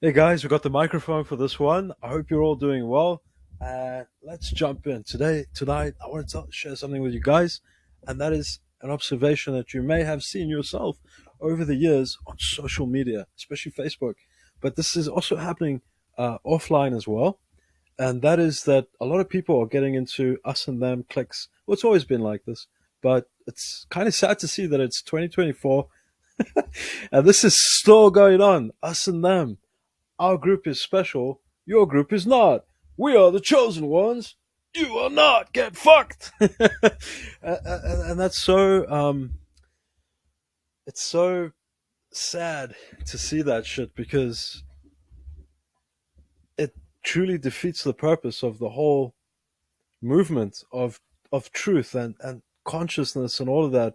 Hey guys, we got the microphone for this one. I hope you're all doing well. Let's jump in. Tonight, I want to share something with you guys, and that is an observation that you may have seen yourself over the years on social media, especially Facebook. But this is also happening offline as well, and that is that a lot of people are getting into us and them clicks. Well, it's always been like this, but it's kind of sad to see that it's 2024 and this is still going on. Us and them. Our group is special. Your group is not. We are the chosen ones. You are not. Get fucked. And that's it's so sad to see that shit because it truly defeats the purpose of the whole movement of truth and consciousness and all of that.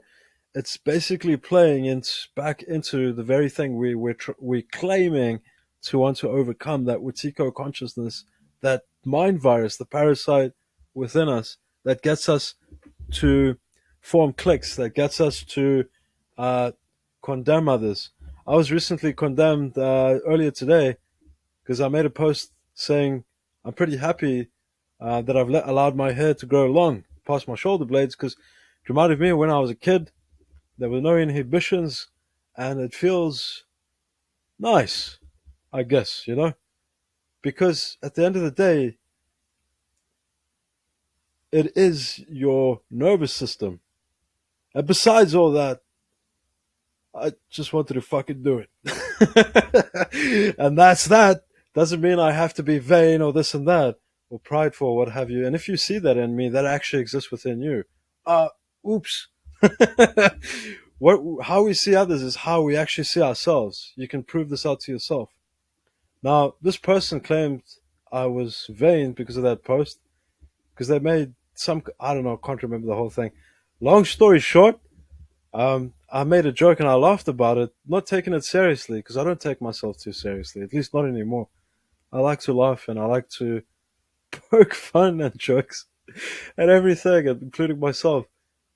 It's basically playing back into the very thing we're claiming to want to overcome, that Wetiko consciousness, that mind virus, the parasite within us that gets us to form cliques, that gets us to uh, condemn others. I was recently condemned earlier today because I made a post saying I'm pretty happy that I've allowed my hair to grow long past my shoulder blades because it reminded me of when I was a kid. There were no inhibitions, and it feels nice, I guess, because at the end of the day, it is your nervous system. And besides all that, I just wanted to fucking do it. And that's that. Doesn't mean I have to be vain or this and that, or prideful, or what have you. And if you see that in me, that actually exists within you. Uh, Oops. How we see others is how we actually see ourselves. You can prove this out to yourself. Now, this person claimed I was vain because of that post, because they made I don't know, I can't remember the whole thing. Long story short, I made a joke and I laughed about it, not taking it seriously, because I don't take myself too seriously, at least not anymore. I like to laugh and I like to poke fun and jokes at everything, including myself,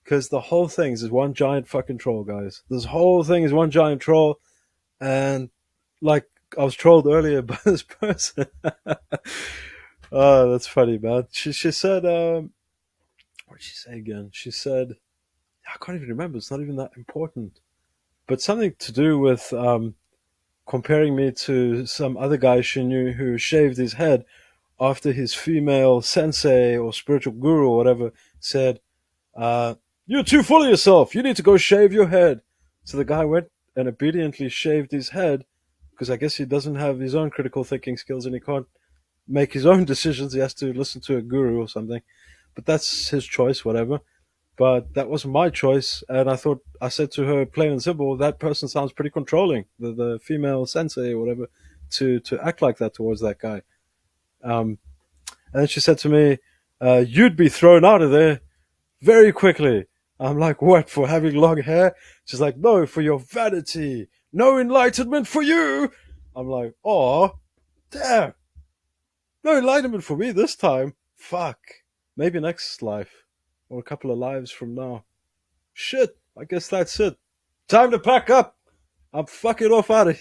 because the whole thing is one giant fucking troll, guys. This whole thing is one giant troll, and like I was trolled earlier by this person. Oh, that's funny, man. She said, what did she say again? She said, I can't even remember. It's not even that important, but something to do with comparing me to some other guy she knew who shaved his head after his female sensei or spiritual guru or whatever said, "You're too full of yourself. You need to go shave your head." So the guy went and obediently shaved his head because I guess he doesn't have his own critical thinking skills and he can't make his own decisions. He has to listen to a guru or something. But that's his choice, whatever. But that wasn't my choice, and I said to her, plain and simple, that person sounds pretty controlling, the female sensei or whatever, to act like that towards that guy. Um, and then she said to me, "You'd be thrown out of there very quickly." I'm like, "What, for having long hair?" She's like, "No, for your vanity. No enlightenment for you." I'm like, "Oh, damn. No enlightenment for me this time. Fuck. Maybe next life. Or a couple of lives from now. Shit. I guess that's it. Time to pack up. I'm fucking off out of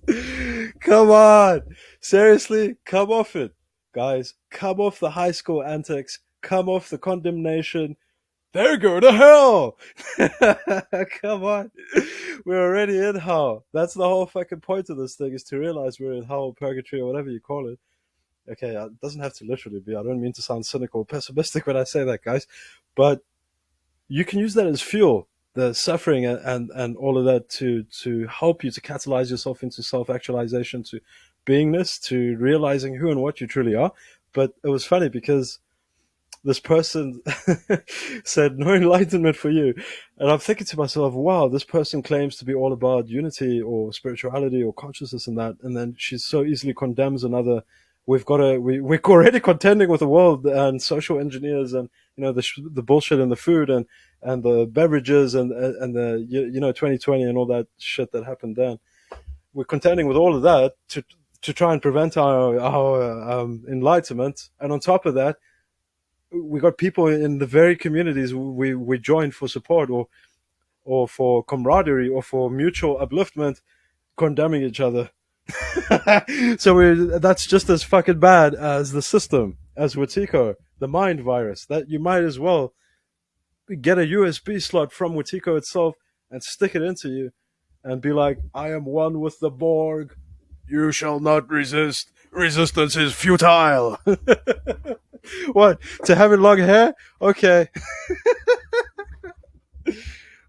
here. Come on. Seriously, come off it. Guys, come off the high school antics. Come off the condemnation. They're going to hell. Come on. We're already in hell. That's the whole fucking point of this thing, is to realize we're in hell, purgatory, or whatever you call it. Okay, it doesn't have to literally be. I don't mean to sound cynical or pessimistic when I say that, guys. But you can use that as fuel, the suffering and all of that, to help you to catalyze yourself into self-actualization, to beingness, to realizing who and what you truly are. But it was funny because this person said, "No enlightenment for you." And I'm thinking to myself, wow, this person claims to be all about unity or spirituality or consciousness and that. And then she so easily condemns another. We're already contending with the world and social engineers and, the bullshit and the food and the beverages and the, 2020 and all that shit that happened then. We're contending with all of that to try and prevent our enlightenment. And on top of that, we got people in the very communities we joined for support, or for camaraderie or for mutual upliftment, condemning each other. So that's just as fucking bad as the system, as Wetiko, the mind virus. That you might as well get a USB slot from Wetiko itself and stick it into you and be like, I am one with the Borg. You shall not resist. Resistance is futile. What? To having long hair? Okay.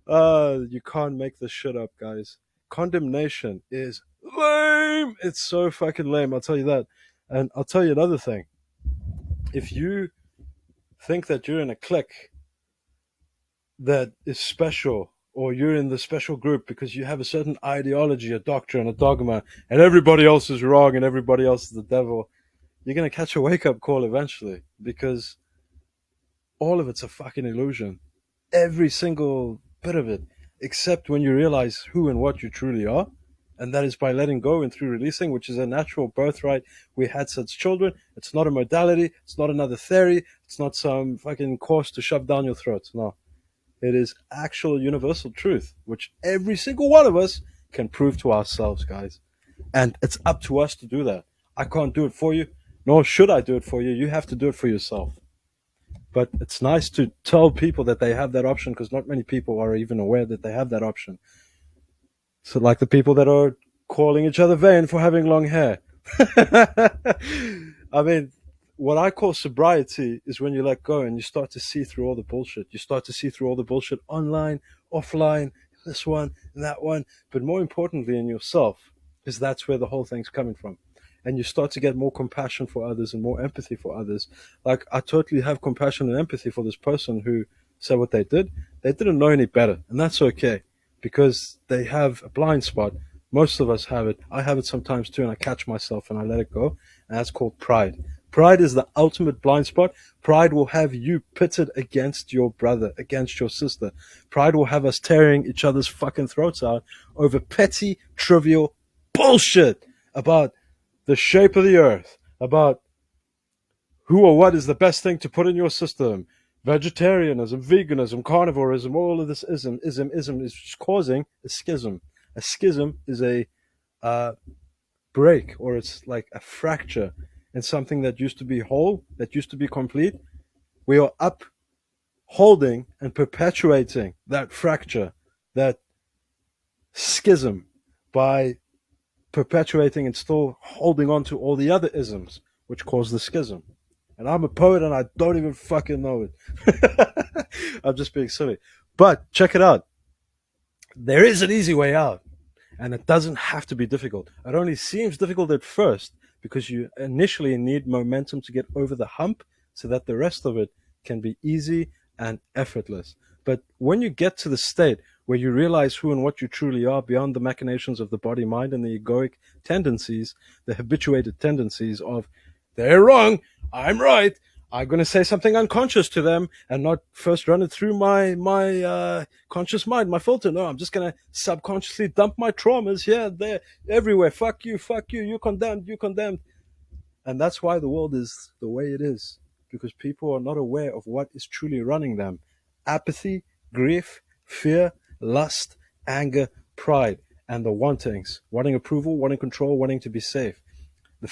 You can't make this shit up, guys. Condemnation is lame. It's so fucking lame, I'll tell you that. And I'll tell you another thing. If you think that you're in a clique that is special, or you're in the special group because you have a certain ideology, a doctrine, a dogma, and everybody else is wrong and everybody else is the devil, you're going to catch a wake-up call eventually, because all of it's a fucking illusion. Every single bit of it, except when you realize who and what you truly are. And that is by letting go and through releasing, which is a natural birthright we had since children. It's not a modality. It's not another theory. It's not some fucking course to shove down your throat. No. It is actual universal truth, which every single one of us can prove to ourselves, guys. And it's up to us to do that. I can't do it for you, nor should I do it for you. You have to do it for yourself. But it's nice to tell people that they have that option, because not many people are even aware that they have that option. So like the people that are calling each other vain for having long hair. I mean, what I call sobriety is when you let go and you start to see through all the bullshit. You start to see through all the bullshit online, offline, this one and that one, but more importantly in yourself, because that's where the whole thing's coming from. And you start to get more compassion for others and more empathy for others. Like, I totally have compassion and empathy for this person who said what they did. They didn't know any better, and that's okay, because they have a blind spot. Most of us have it. I have it sometimes too, and I catch myself and I let it go. And that's called pride. Pride is the ultimate blind spot. Pride will have you pitted against your brother, against your sister. Pride will have us tearing each other's fucking throats out over petty, trivial bullshit about the shape of the earth, about who or what is the best thing to put in your system. Vegetarianism, veganism, carnivorism, all of this ism is causing a schism. A schism is a break, or it's like a fracture in something that used to be whole, that used to be complete. We are upholding and perpetuating that fracture, that schism, by perpetuating and still holding on to all the other isms which cause the schism. And I'm a poet and I don't even fucking know it. I'm just being silly. But check it out. There is an easy way out. And it doesn't have to be difficult. It only seems difficult at first because you initially need momentum to get over the hump so that the rest of it can be easy and effortless. But when you get to the state where you realize who and what you truly are beyond the machinations of the body, mind, and the egoic tendencies, the habituated tendencies of, they're wrong, I'm right, I'm going to say something unconscious to them and not first run it through my conscious mind, my filter. No, I'm just going to subconsciously dump my traumas here, there, everywhere. Fuck you, you condemned, you condemned. And that's why the world is the way it is, because people are not aware of what is truly running them. Apathy, grief, fear, lust, anger, pride, and the wantings, wanting approval, wanting control, wanting to be safe. The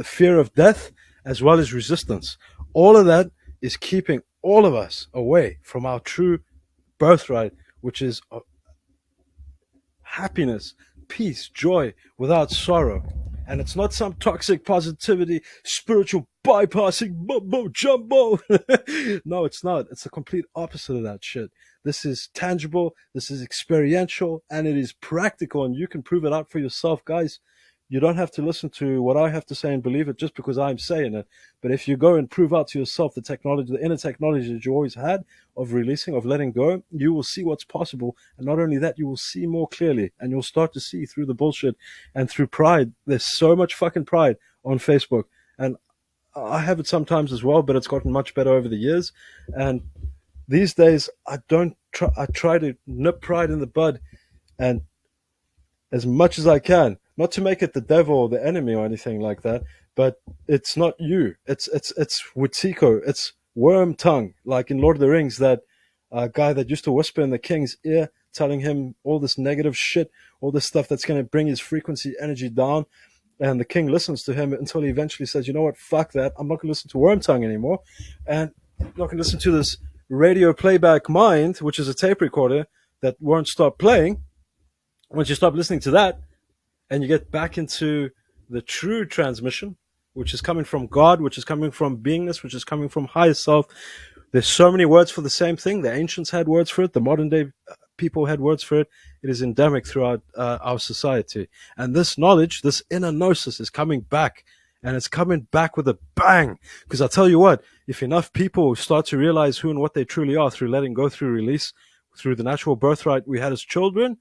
fear of death, as well as resistance. All of that is keeping all of us away from our true birthright, which is happiness, peace, joy, without sorrow. And it's not some toxic positivity, spiritual bypassing mumbo jumbo. No, it's not. It's the complete opposite of that shit. This is tangible, this is experiential, and it is practical, and you can prove it out for yourself, guys. You don't have to listen to what I have to say and believe it just because I'm saying it. But if you go and prove out to yourself the technology, the inner technology that you always had of releasing, of letting go, you will see what's possible. And not only that, you will see more clearly, and you'll start to see through the bullshit and through pride. There's so much fucking pride on Facebook. And I have it sometimes as well, but it's gotten much better over the years. And these days, I try to nip pride in the bud, and as much as I can, not to make it the devil or the enemy or anything like that, but it's not you. It's Wetiko. It's Worm Tongue, like in Lord of the Rings, that guy that used to whisper in the king's ear telling him all this negative shit, all this stuff that's going to bring his frequency energy down. And the king listens to him until he eventually says, you know what, fuck that. I'm not going to listen to Wormtongue anymore. And I'm not going to listen to this radio playback mind, which is a tape recorder that won't stop playing. Once you stop listening to that and you get back into the true transmission, which is coming from God, which is coming from beingness, which is coming from higher self. There's so many words for the same thing. The ancients had words for it. The modern day people had words for it. It is endemic throughout our society. And this knowledge, this inner gnosis is coming back. And it's coming back with a bang. Because I'll tell you what, if enough people start to realize who and what they truly are through letting go, through release, through the natural birthright we had as children,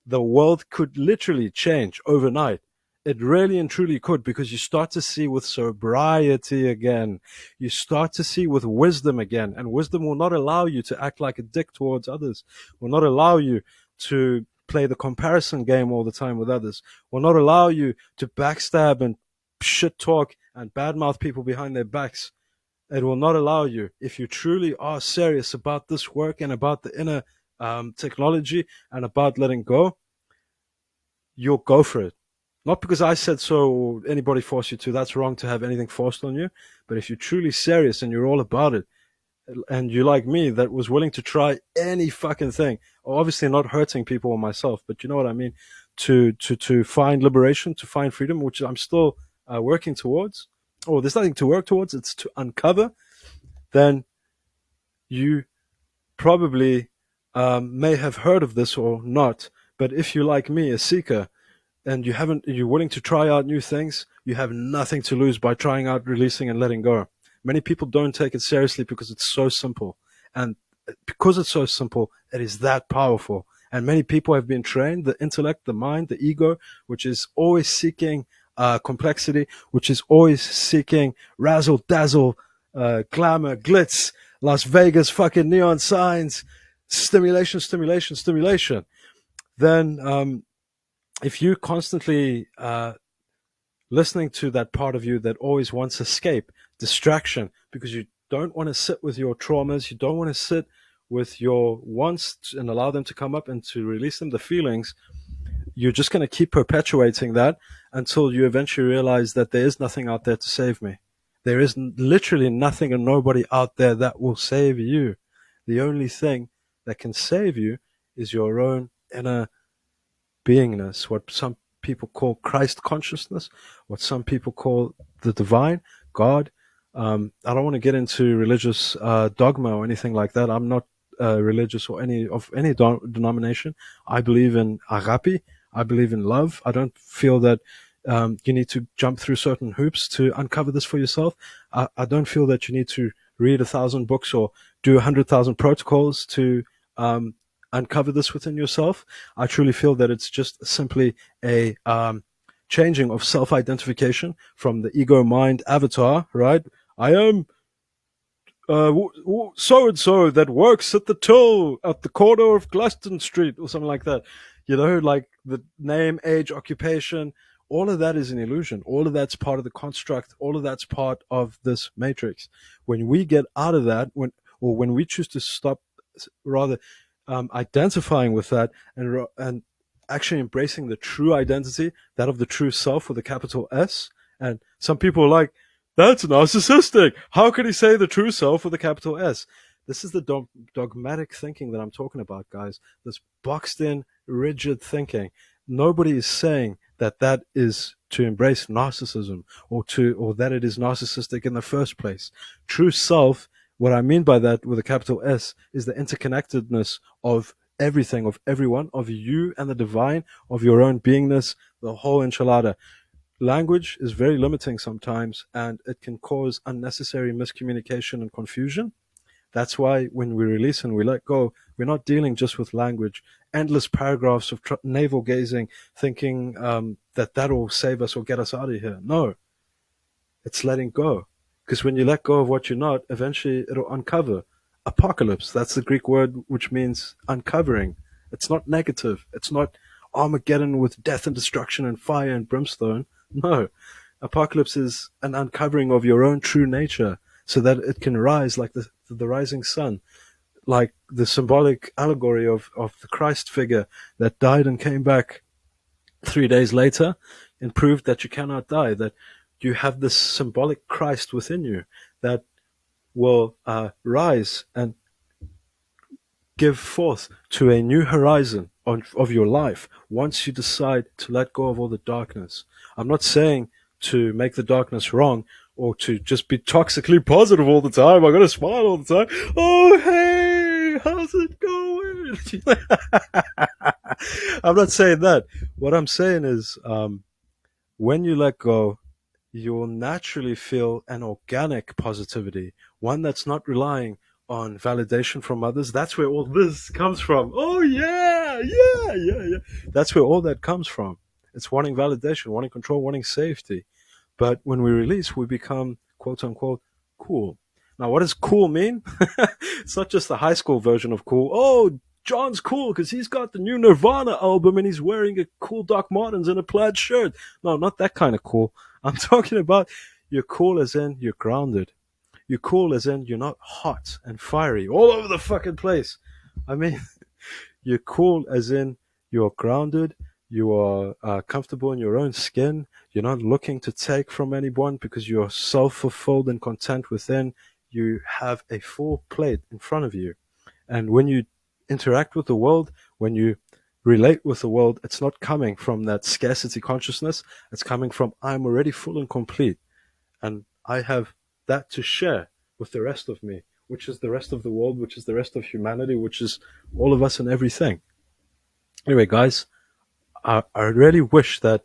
the world could literally change overnight. It really and truly could, because you start to see with sobriety again. You start to see with wisdom again. And wisdom will not allow you to act like a dick towards others, will not allow you to play the comparison game all the time with others, will not allow you to backstab and shit talk and badmouth people behind their backs. It will not allow you, if you truly are serious about this work and about the inner technology and about letting go, you'll go for it. Not because I said so or anybody forced you to. That's wrong to have anything forced on you. But if you're truly serious and you're all about it, and you're like me that was willing to try any fucking thing, obviously not hurting people or myself, but you know what I mean, to find liberation, to find freedom, which I'm still working towards, or there's nothing to work towards, it's to uncover, then you probably may have heard of this or not. But if you're like me, a seeker, and you're willing to try out new things, you have nothing to lose by trying out releasing and letting go. Many people don't take it seriously because it's so simple. And because it's so simple, it is that powerful. And many people have been trained, the intellect, the mind, the ego, which is always seeking complexity, which is always seeking razzle dazzle, glamour, glitz, Las Vegas, fucking neon signs, stimulation, stimulation, stimulation. Then if you constantly listening to that part of you that always wants escape, distraction, because you don't want to sit with your traumas, you don't want to sit with your wants and allow them to come up and to release them, the feelings, you're just going to keep perpetuating that until you eventually realize that there is nothing out there to save me. There is literally nothing and nobody out there that will save you. The only thing that can save you is your own inner beingness, what some people call Christ consciousness, what some people call the divine, God. I don't want to get into religious dogma or anything like that. I'm not religious or any denomination. I believe in agape. I believe in love. I don't feel that you need to jump through certain hoops to uncover this for yourself. I don't feel that you need to read 1,000 books or do 100,000 protocols to uncover this within yourself. I truly feel that it's just simply a changing of self-identification from the ego mind avatar, right? I am so-and-so that works at the till at the corner of Glaston Street or something like that. You know, like the name, age, occupation, all of that is an illusion. All of that's part of the construct. All of that's part of this matrix. When we get out of that, when we choose to stop, rather identifying with that and actually embracing the true identity, that of the true self with a capital S. And some people are like, that's narcissistic. How could he say the true self with a capital S? This is the dogmatic thinking that I'm talking about, guys. This boxed in, rigid thinking. Nobody is saying that that is to embrace narcissism or that it is narcissistic in the first place. True self, what I mean by that with a capital S, is the interconnectedness of everything, of everyone, of you and the divine, of your own beingness, the whole enchilada. Language is very limiting sometimes, and it can cause unnecessary miscommunication and confusion. That's why when we release and we let go, we're not dealing just with language, endless paragraphs of navel gazing, thinking that will save us or get us out of here. No, it's letting go. Because when you let go of what you're not, eventually it'll uncover. Apocalypse, that's the Greek word which means uncovering. It's not negative. It's not Armageddon with death and destruction and fire and brimstone. No, apocalypse is an uncovering of your own true nature so that it can rise like the rising sun. like the symbolic allegory of the Christ figure that died and came back 3 days later and proved that you cannot die, that you have this symbolic Christ within you that will rise and give forth to a new horizon of your life once you decide to let go of all the darkness. I'm not saying to make the darkness wrong or to just be toxically positive all the time. I gotta smile all the time. Oh, hey, how's it going? I'm not saying that. What I'm saying is, when you let go, you'll naturally feel an organic positivity, one that's not relying on validation from others. That's where all this comes from. Oh, yeah, yeah, yeah, yeah. That's where all that comes from. It's wanting validation, wanting control, wanting safety. But when we release, we become, quote unquote, cool. Now, what does cool mean? It's not just the high school version of cool. Oh, John's cool because he's got the new Nirvana album and he's wearing a cool Doc Martens and a plaid shirt. No, not that kind of cool. I'm talking about you're cool as in you're grounded. You're cool as in you're not hot and fiery all over the fucking place. I mean, you're cool as in you're grounded. You are comfortable in your own skin. You're not looking to take from anyone because you're self-fulfilled and content within. You have a full plate in front of you. And when you interact with the world, when you relate with the world, it's not coming from that scarcity consciousness. It's coming from I'm already full and complete. And I have that to share with the rest of me, which is the rest of the world, which is the rest of humanity, which is all of us and everything. Anyway, guys, I really wish that,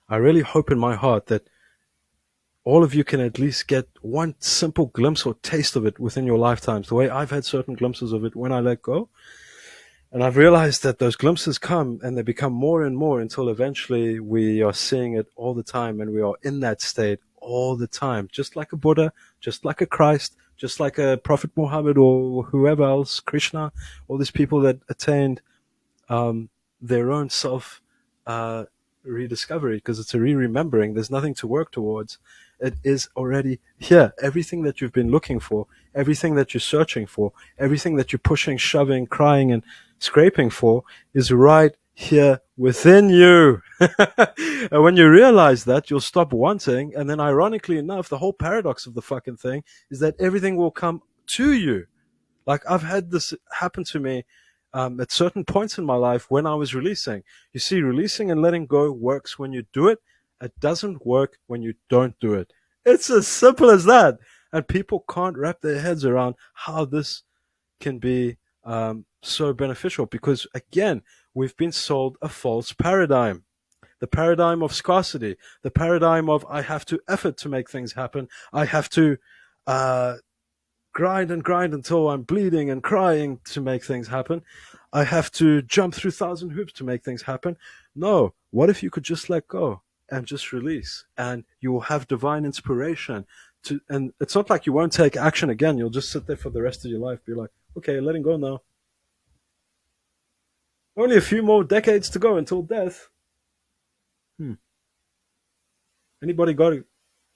I really hope in my heart that all of you can at least get one simple glimpse or taste of it within your lifetimes, the way I've had certain glimpses of it when I let go. And I've realized that those glimpses come and they become more and more until eventually we are seeing it all the time and we are in that state all the time, just like a Buddha, just like a Christ, just like a Prophet Muhammad or whoever else, Krishna, all these people that attained their own self rediscovery, because it's a re-remembering. There's nothing to work towards. It is already here. Everything that you've been looking for, everything that you're searching for, everything that you're pushing, shoving, crying, and scraping for is right here within you. And when you realize that, you'll stop wanting. And then ironically enough, the whole paradox of the fucking thing is that everything will come to you. Like I've had this happen to me at certain points in my life when I was releasing. You see, releasing and letting go works when you do it. It doesn't work when you don't do it. It's as simple as that. And people can't wrap their heads around how this can be so beneficial because, again, we've been sold a false paradigm. The paradigm of scarcity, the paradigm of I have to effort to make things happen. I have to grind and grind until I'm bleeding and crying to make things happen. I have to jump through 1,000 hoops to make things happen. No, what if you could just let go and just release, and you will have divine inspiration to, and it's not like you won't take action again. You'll just sit there for the rest of your life, be like, okay, letting go now. Only a few more decades to go until death. Anybody got a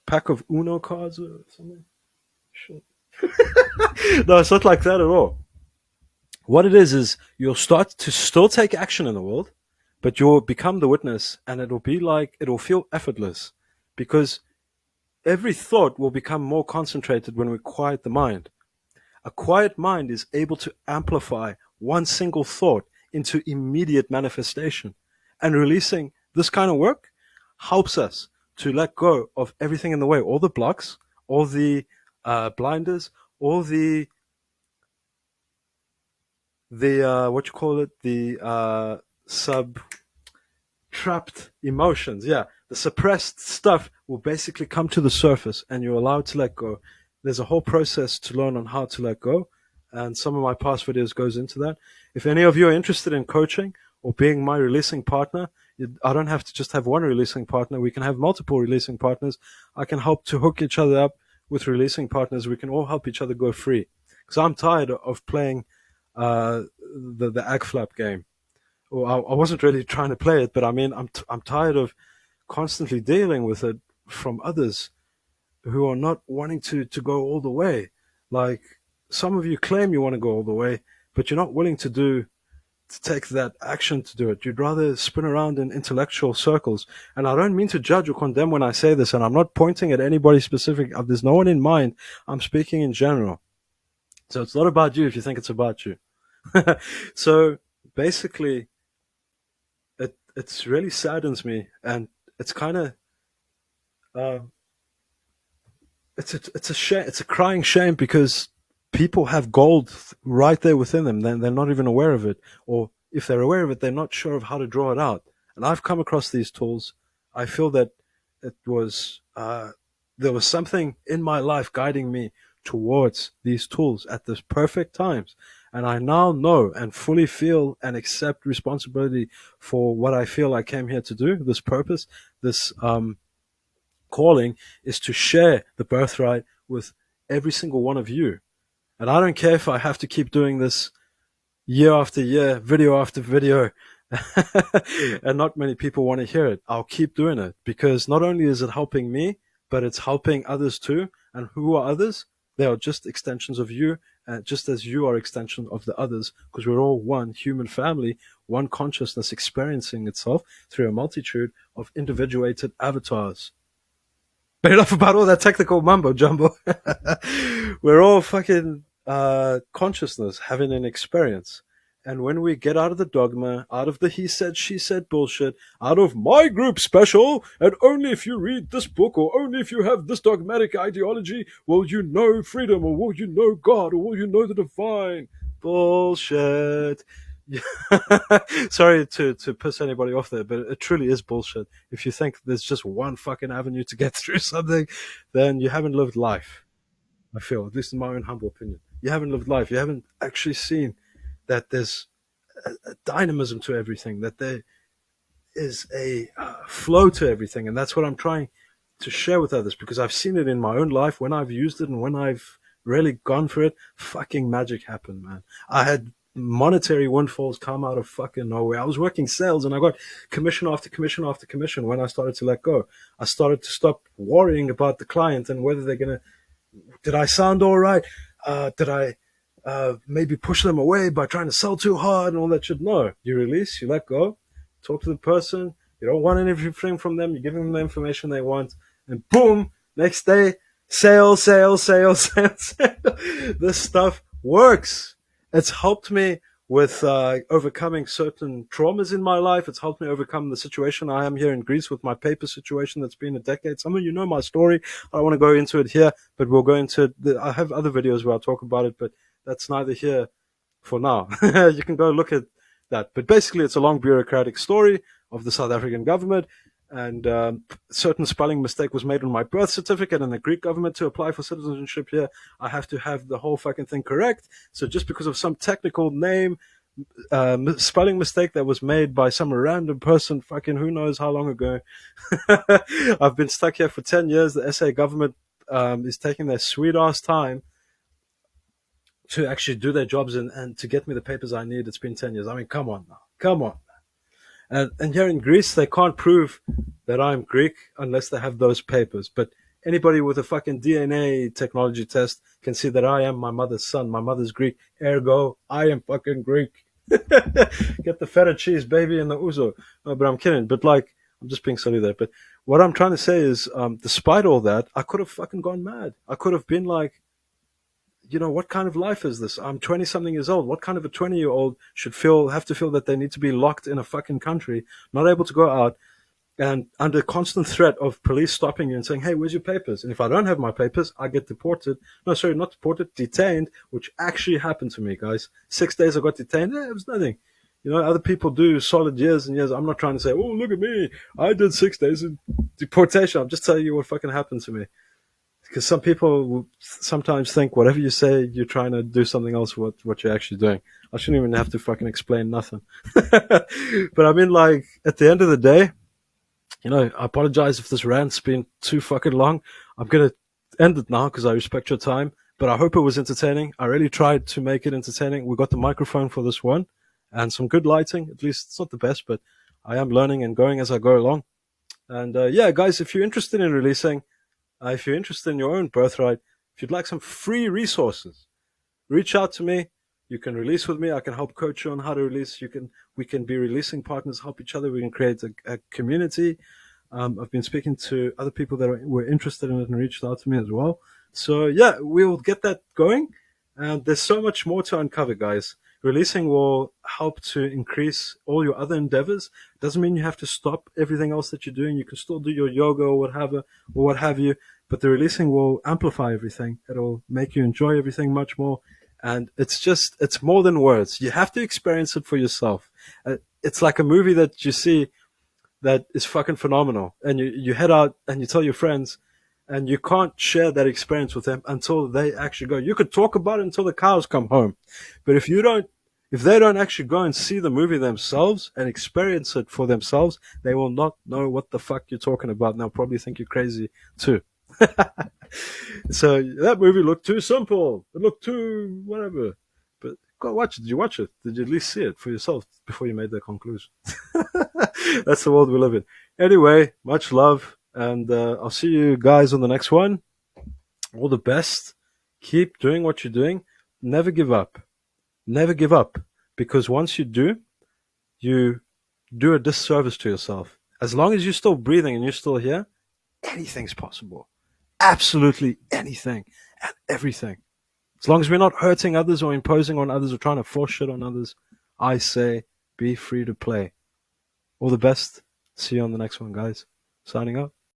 pack of Uno cards or something? Shit. No, it's not like that at all. What it is you'll start to still take action in the world, but you'll become the witness, and it'll feel effortless because every thought will become more concentrated when we quiet the mind. A quiet mind is able to amplify one single thought into immediate manifestation. And releasing this kind of work helps us to let go of everything in the way, all the blocks, all the blinders, all the what you call it, the sub trapped emotions. Yeah, the suppressed stuff will basically come to the surface, and you're allowed to let go. There's a whole process to learn on how to let go, and some of my past videos goes into that. If any of you are interested in coaching or being my releasing partner, I don't have to just have one releasing partner. We can have multiple releasing partners. I can help to hook each other up with releasing partners. We can all help each other go free. Because I'm tired of playing the ag flap game. Well, I wasn't really trying to play it, but I mean, I'm tired of constantly dealing with it from others who are not wanting to go all the way. Like, some of you claim you want to go all the way, but you're not willing to take that action to do it. You'd rather spin around in intellectual circles. And I don't mean to judge or condemn when I say this, and I'm not pointing at anybody specific. There's no one in mind. I'm speaking in general. So it's not about you if you think it's about you. So basically, it really saddens me, and it's kind of uh, it's a shame. It's a crying shame because people have gold right there within them. They're not even aware of it, or if they're aware of it, they're not sure of how to draw it out. And I've come across these tools. I feel that it was there was something in my life guiding me towards these tools at this perfect times. And I now know and fully feel and accept responsibility for what I feel I came here to do. This purpose, this calling is to share the birthright with every single one of you. And I don't care if I have to keep doing this year after year, video after video, and not many people want to hear it. I'll keep doing it because not only is it helping me, but it's helping others too. And who are others? They are just extensions of you, just as you are extension of the others, because we're all one human family, one consciousness experiencing itself through a multitude of individuated avatars. But enough about all that technical mumbo jumbo. We're all fucking consciousness having an experience. And when we get out of the dogma, out of the he said, she said bullshit, out of my group special, and only if you read this book or only if you have this dogmatic ideology will you know freedom or will you know God or will you know the divine. Bullshit. Sorry to piss anybody off there, but it truly is bullshit. If you think there's just one fucking avenue to get through something, then you haven't lived life. I feel, at least in my own humble opinion. You haven't lived life. You haven't actually seen that there's a dynamism to everything, that there is a flow to everything. And that's what I'm trying to share with others because I've seen it in my own life when I've used it and when I've really gone for it. Fucking magic happened, man. I had monetary windfalls come out of fucking nowhere. I was working sales and I got commission after commission after commission when I started to let go. I started to stop worrying about the client and whether they're going to, did I sound all right? Did I maybe push them away by trying to sell too hard and all that shit? No, you release, you let go, talk to the person. You don't want anything from them. You're giving them the information they want, and boom, next day, sales. This stuff works. It's helped me with overcoming certain traumas in my life. It's helped me overcome the situation I am here in Greece with my paper situation that's been a decade. Some of you know my story. I don't want to go into it here, but we'll go into it. I have other videos where I'll talk about it, but that's neither here for now. You can go look at that. But basically, it's a long bureaucratic story of the South African government. And certain spelling mistake was made on my birth certificate, and the Greek government to apply for citizenship here, I have to have the whole fucking thing correct. So just because of some technical name, spelling mistake that was made by some random person, fucking who knows how long ago, I've been stuck here for 10 years. The SA government is taking their sweet ass time to actually do their jobs and to get me the papers I need. It's been 10 years. I mean, come on now. Come on. And here in Greece, they can't prove that I'm Greek unless they have those papers. But anybody with a fucking DNA technology test can see that I am my mother's son. My mother's Greek. Ergo, I am fucking Greek. Get the feta cheese, baby, and the ouzo. No, but I'm kidding. But like, I'm just being silly there. But what I'm trying to say is, despite all that, I could have fucking gone mad. I could have been like, you know, what kind of life is this? I'm 20 something years old. What kind of a 20-year-old should have to feel that they need to be locked in a fucking country, not able to go out, and under constant threat of police stopping you and saying, hey, where's your papers? And if I don't have my papers, I get deported. No, sorry, not deported, detained, which actually happened to me, guys. 6 days I got detained. It was nothing. You know, other people do solid years and years. I'm not trying to say, oh, look at me. I did 6 days in deportation. I'm just telling you what fucking happened to me. Because some people sometimes think whatever you say, you're trying to do something else with what you're actually doing. I shouldn't even have to fucking explain nothing. But I mean, like, at the end of the day, you know, I apologize if this rant's been too fucking long. I'm going to end it now because I respect your time. But I hope it was entertaining. I really tried to make it entertaining. We got the microphone for this one and some good lighting. At least it's not the best, but I am learning and going as I go along. And yeah, guys, if you're interested in releasing, if you're interested in your own birthright, if you'd like some free resources, reach out to me. You can release with me. I can help coach you on how to release. We can be releasing partners, help each other. We can create a community. I've been speaking to other people that were interested in it and reached out to me as well. So yeah, we'll get that going. And there's so much more to uncover, guys. Releasing will help to increase all your other endeavors. Doesn't mean you have to stop everything else that you're doing. You can still do your yoga or what have you. But the releasing will amplify everything. It'll make you enjoy everything much more. And it's more than words. You have to experience it for yourself. It's like a movie that you see that is fucking phenomenal. And you head out and you tell your friends, and you can't share that experience with them until they actually go. You could talk about it until the cows come home. But if they don't actually go and see the movie themselves and experience it for themselves, they will not know what the fuck you're talking about. And they'll probably think you're crazy too. So that movie looked too simple. It looked too whatever. But go watch it. Did you watch it? Did you at least see it for yourself before you made that conclusion? That's the world we live in. Anyway, much love. And I'll see you guys on the next one. All the best. Keep doing what you're doing. Never give up. Never give up. Because once you do a disservice to yourself. As long as you're still breathing and you're still here, anything's possible. Absolutely anything and everything. As long as we're not hurting others or imposing on others or trying to force shit on others, I say be free to play. All the best. See you on the next one, guys. Signing up.